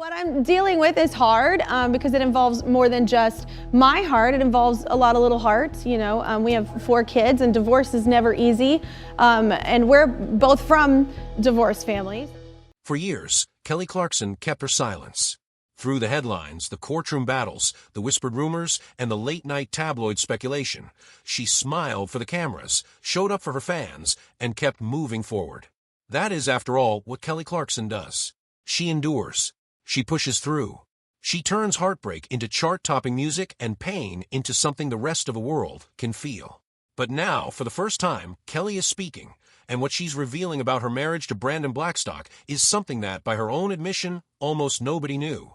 What I'm dealing with is hard because it involves more than just my heart. It involves a lot of little hearts. You know, we have 4 kids, and divorce is never easy. And we're both from divorced families. For years, Kelly Clarkson kept her silence. Through the headlines, the courtroom battles, the whispered rumors, and the late-night tabloid speculation, she smiled for the cameras, showed up for her fans, and kept moving forward. That is, after all, what Kelly Clarkson does. She endures. She pushes through. She turns heartbreak into chart-topping music and pain into something the rest of the world can feel. But now, for the first time, Kelly is speaking, and what she's revealing about her marriage to Brandon Blackstock is something that, by her own admission, almost nobody knew.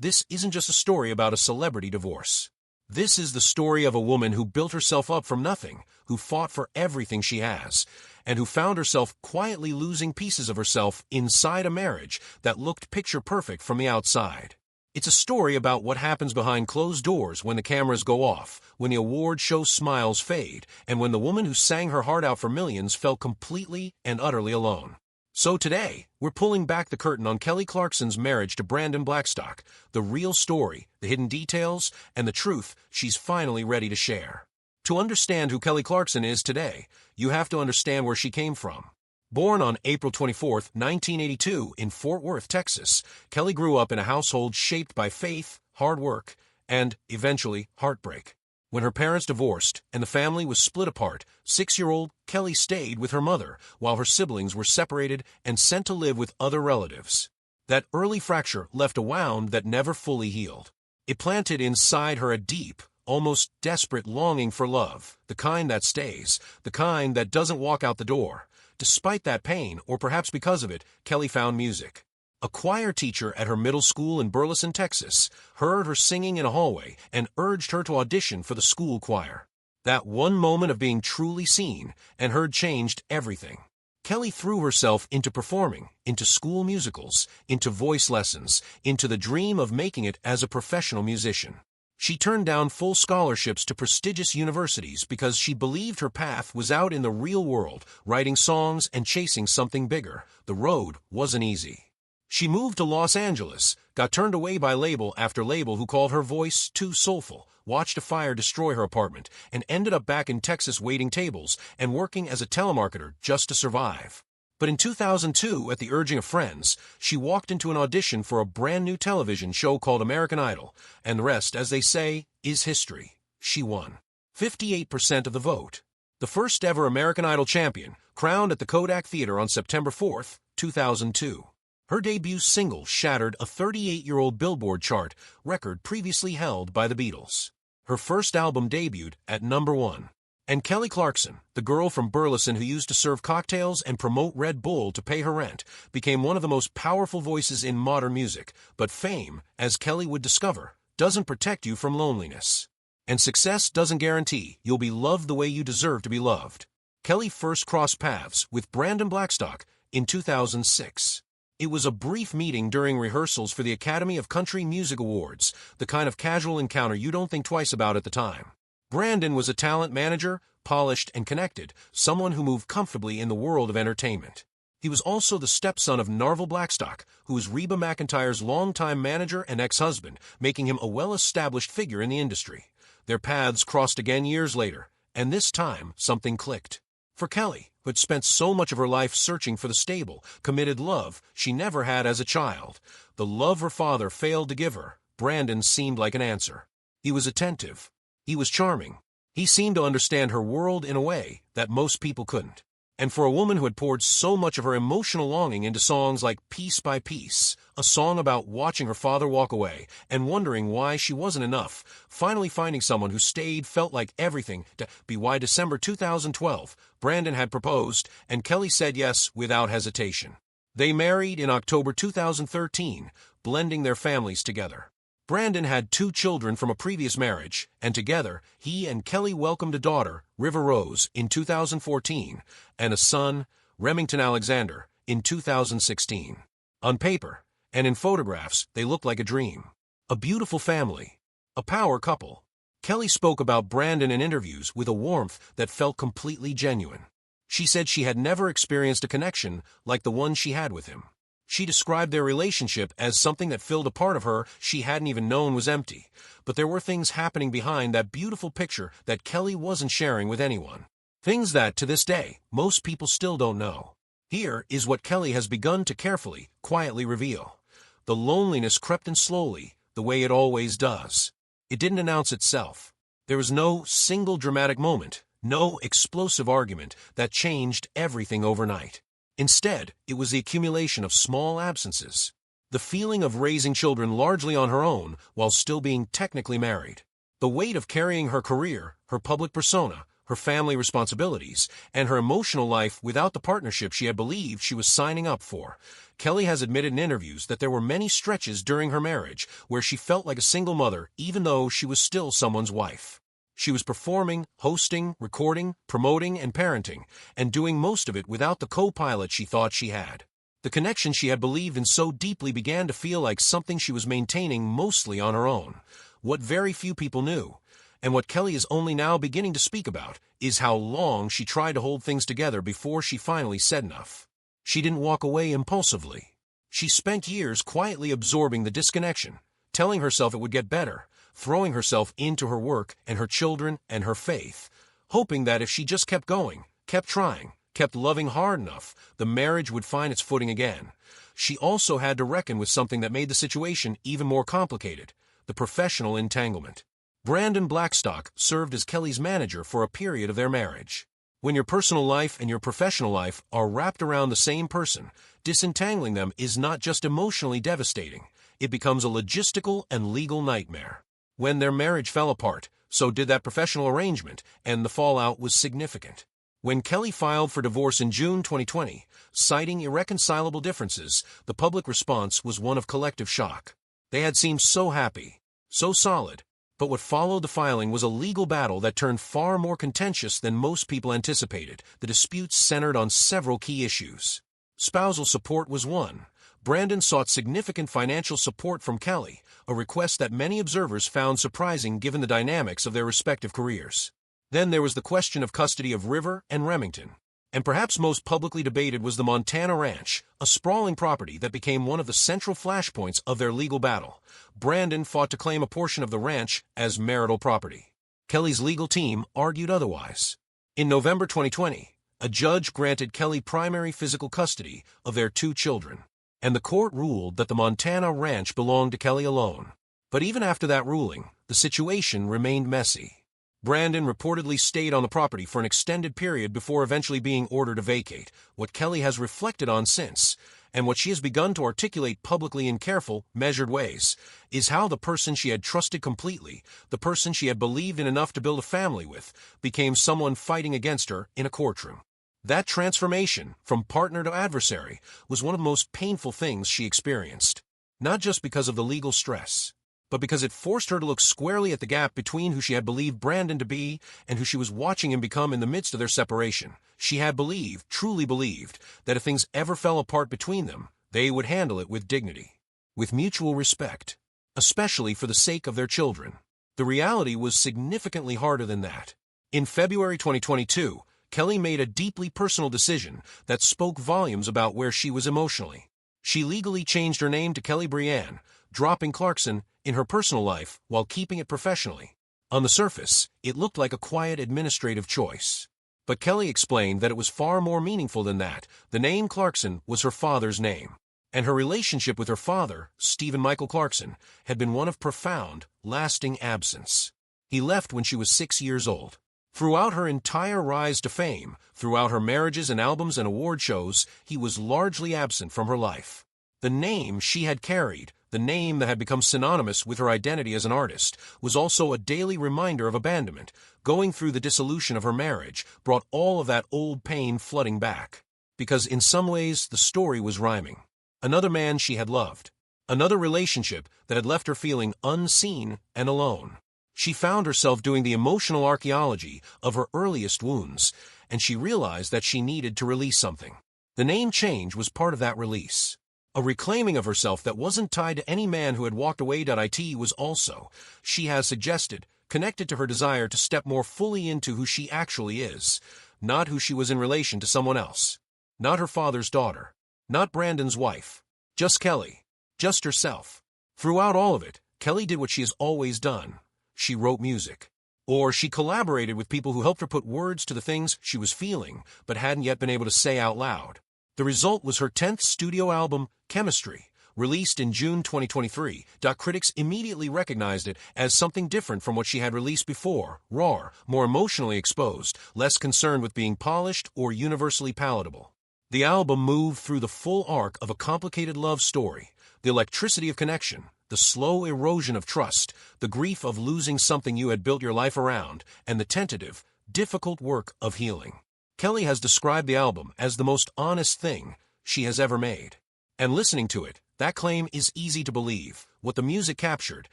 This isn't just a story about a celebrity divorce. This is the story of a woman who built herself up from nothing, who fought for everything she has, and who found herself quietly losing pieces of herself inside a marriage that looked picture-perfect from the outside. It's a story about what happens behind closed doors when the cameras go off, when the award show smiles fade, and when the woman who sang her heart out for millions felt completely and utterly alone. So today, we're pulling back the curtain on Kelly Clarkson's marriage to Brandon Blackstock, the real story, the hidden details, and the truth she's finally ready to share. To understand who Kelly Clarkson is today, you have to understand where she came from. Born on April 24, 1982, in Fort Worth, Texas, Kelly grew up in a household shaped by faith, hard work, and, eventually, heartbreak. When her parents divorced and the family was split apart, 6-year-old Kelly stayed with her mother while her siblings were separated and sent to live with other relatives. That early fracture left a wound that never fully healed. It planted inside her a deep, almost desperate longing for love, the kind that stays, the kind that doesn't walk out the door. Despite that pain, or perhaps because of it, Kelly found music. A choir teacher at her middle school in Burleson, Texas, heard her singing in a hallway and urged her to audition for the school choir. That one moment of being truly seen and heard changed everything. Kelly threw herself into performing, into school musicals, into voice lessons, into the dream of making it as a professional musician. She turned down full scholarships to prestigious universities because she believed her path was out in the real world, writing songs and chasing something bigger. The road wasn't easy. She moved to Los Angeles, got turned away by label after label who called her voice too soulful, watched a fire destroy her apartment, and ended up back in Texas waiting tables and working as a telemarketer just to survive. But in 2002, at the urging of friends, she walked into an audition for a brand new television show called American Idol, and the rest, as they say, is history. She won. 58% of the vote. The first ever American Idol champion, crowned at the Kodak Theater on September 4, 2002. Her debut single shattered a 38-year-old Billboard chart record previously held by the Beatles. Her first album debuted at number 1. And Kelly Clarkson, the girl from Burleson who used to serve cocktails and promote Red Bull to pay her rent, became one of the most powerful voices in modern music. But fame, as Kelly would discover, doesn't protect you from loneliness. And success doesn't guarantee you'll be loved the way you deserve to be loved. Kelly first crossed paths with Brandon Blackstock in 2006. It was a brief meeting during rehearsals for the Academy of Country Music Awards, the kind of casual encounter you don't think twice about at the time. Brandon was a talent manager, polished and connected, someone who moved comfortably in the world of entertainment. He was also the stepson of Narvel Blackstock, who was Reba McEntire's longtime manager and ex-husband, making him a well-established figure in the industry. Their paths crossed again years later, and this time something clicked. For Kelly, who had spent so much of her life searching for the stable, committed love she never had as a child, the love her father failed to give her, Brandon seemed like an answer. He was attentive. He was charming. He seemed to understand her world in a way that most people couldn't. And for a woman who had poured so much of her emotional longing into songs like Piece by Piece, a song about watching her father walk away and wondering why she wasn't enough, finally finding someone who stayed felt like everything to be why December 2012, Brandon had proposed, and Kelly said yes without hesitation. They married in October 2013, blending their families together. Brandon had 2 children from a previous marriage, and together, he and Kelly welcomed a daughter, River Rose, in 2014, and a son, Remington Alexander, in 2016. On paper, and in photographs, they looked like a dream. A beautiful family. A power couple. Kelly spoke about Brandon in interviews with a warmth that felt completely genuine. She said she had never experienced a connection like the one she had with him. She described their relationship as something that filled a part of her she hadn't even known was empty. But there were things happening behind that beautiful picture that Kelly wasn't sharing with anyone. Things that, to this day, most people still don't know. Here is what Kelly has begun to carefully, quietly reveal. The loneliness crept in slowly, the way it always does. It didn't announce itself. There was no single dramatic moment, no explosive argument that changed everything overnight. Instead, it was the accumulation of small absences. The feeling of raising children largely on her own while still being technically married. The weight of carrying her career, her public persona, her family responsibilities, and her emotional life without the partnership she had believed she was signing up for. Kelly has admitted in interviews that there were many stretches during her marriage where she felt like a single mother even though she was still someone's wife. She was performing, hosting, recording, promoting, and parenting, and doing most of it without the co-pilot she thought she had. The connection she had believed in so deeply began to feel like something she was maintaining mostly on her own. What very few people knew, and what Kelly is only now beginning to speak about, is how long she tried to hold things together before she finally said enough. She didn't walk away impulsively. She spent years quietly absorbing the disconnection, telling herself it would get better, throwing herself into her work and her children and her faith, hoping that if she just kept going, kept trying, kept loving hard enough, the marriage would find its footing again. She also had to reckon with something that made the situation even more complicated: the professional entanglement. Brandon Blackstock served as Kelly's manager for a period of their marriage. When your personal life and your professional life are wrapped around the same person, disentangling them is not just emotionally devastating, it becomes a logistical and legal nightmare. When their marriage fell apart, so did that professional arrangement, and the fallout was significant. When Kelly filed for divorce in June 2020, citing irreconcilable differences, the public response was one of collective shock. They had seemed so happy, so solid, but what followed the filing was a legal battle that turned far more contentious than most people anticipated. The disputes centered on several key issues. Spousal support was one. Brandon sought significant financial support from Kelly, a request that many observers found surprising given the dynamics of their respective careers. Then there was the question of custody of River and Remington. And perhaps most publicly debated was the Montana Ranch, a sprawling property that became one of the central flashpoints of their legal battle. Brandon fought to claim a portion of the ranch as marital property. Kelly's legal team argued otherwise. In November 2020, a judge granted Kelly primary physical custody of their 2 children, and the court ruled that the Montana Ranch belonged to Kelly alone. But even after that ruling, the situation remained messy. Brandon reportedly stayed on the property for an extended period before eventually being ordered to vacate. What Kelly has reflected on since, and what she has begun to articulate publicly in careful, measured ways, is how the person she had trusted completely, the person she had believed in enough to build a family with, became someone fighting against her in a courtroom. That transformation, from partner to adversary, was one of the most painful things she experienced. Not just because of the legal stress, but because it forced her to look squarely at the gap between who she had believed Brandon to be and who she was watching him become in the midst of their separation. She had believed, truly believed, that if things ever fell apart between them, they would handle it with dignity, with mutual respect, especially for the sake of their children. The reality was significantly harder than that. In February 2022, Kelly made a deeply personal decision that spoke volumes about where she was emotionally. She legally changed her name to Kelly Brianne, dropping Clarkson in her personal life while keeping it professionally. On the surface, it looked like a quiet administrative choice. But Kelly explained that it was far more meaningful than that. The name Clarkson was her father's name, and her relationship with her father, Stephen Michael Clarkson, had been one of profound, lasting absence. He left when she was 6 years old. Throughout her entire rise to fame, throughout her marriages and albums and award shows, he was largely absent from her life. The name she had carried, the name that had become synonymous with her identity as an artist, was also a daily reminder of abandonment. Going through the dissolution of her marriage brought all of that old pain flooding back. Because in some ways the story was rhyming. Another man she had loved. Another relationship that had left her feeling unseen and alone. She found herself doing the emotional archaeology of her earliest wounds, and she realized that she needed to release something. The name change was part of that release. A reclaiming of herself that wasn't tied to any man who had walked away. It was also, she has suggested, connected to her desire to step more fully into who she actually is, not who she was in relation to someone else. Not her father's daughter. Not Brandon's wife. Just Kelly. Just herself. Throughout all of it, Kelly did what she has always done. She wrote music. Or she collaborated with people who helped her put words to the things she was feeling, but hadn't yet been able to say out loud. The result was her 10th studio album, Chemistry, released in June 2023. Critics immediately recognized it as something different from what she had released before, raw, more emotionally exposed, less concerned with being polished or universally palatable. The album moved through the full arc of a complicated love story, the electricity of connection, the slow erosion of trust, the grief of losing something you had built your life around, and the tentative, difficult work of healing. Kelly has described the album as the most honest thing she has ever made. And listening to it, that claim is easy to believe. What the music captured,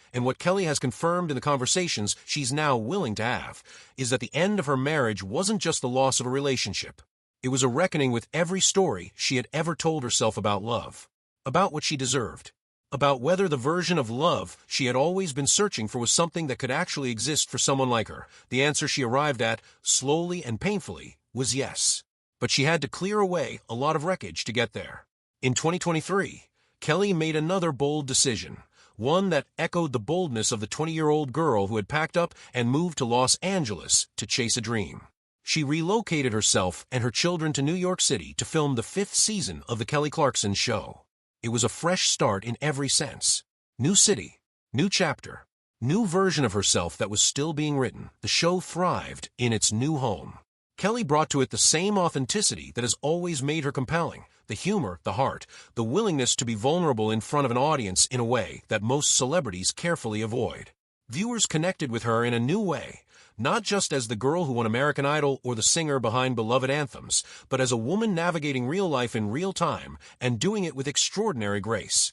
and what Kelly has confirmed in the conversations she's now willing to have, is that the end of her marriage wasn't just the loss of a relationship. It was a reckoning with every story she had ever told herself about love, about what she deserved, about whether the version of love she had always been searching for was something that could actually exist for someone like her. The answer she arrived at, slowly and painfully, was yes. But she had to clear away a lot of wreckage to get there. In 2023, Kelly made another bold decision, one that echoed the boldness of the 20-year-old girl who had packed up and moved to Los Angeles to chase a dream. She relocated herself and her children to New York City to film the 5th season of The Kelly Clarkson Show. It was a fresh start in every sense. New city, new chapter, new version of herself that was still being written. The show thrived in its new home. Kelly brought to it the same authenticity that has always made her compelling, the humor, the heart, the willingness to be vulnerable in front of an audience in a way that most celebrities carefully avoid. Viewers connected with her in a new way, not just as the girl who won American Idol or the singer behind beloved anthems, but as a woman navigating real life in real time and doing it with extraordinary grace.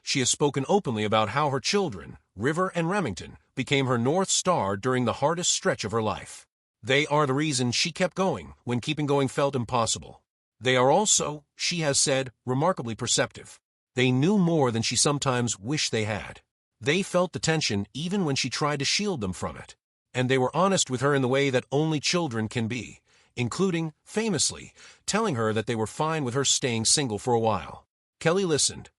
She has spoken openly about how her children, River and Remington, became her North Star during the hardest stretch of her life. They are the reason she kept going when keeping going felt impossible. They are also, she has said, remarkably perceptive. They knew more than she sometimes wished they had. They felt the tension even when she tried to shield them from it. And they were honest with her in the way that only children can be, including, famously, telling her that they were fine with her staying single for a while. Kelly listened,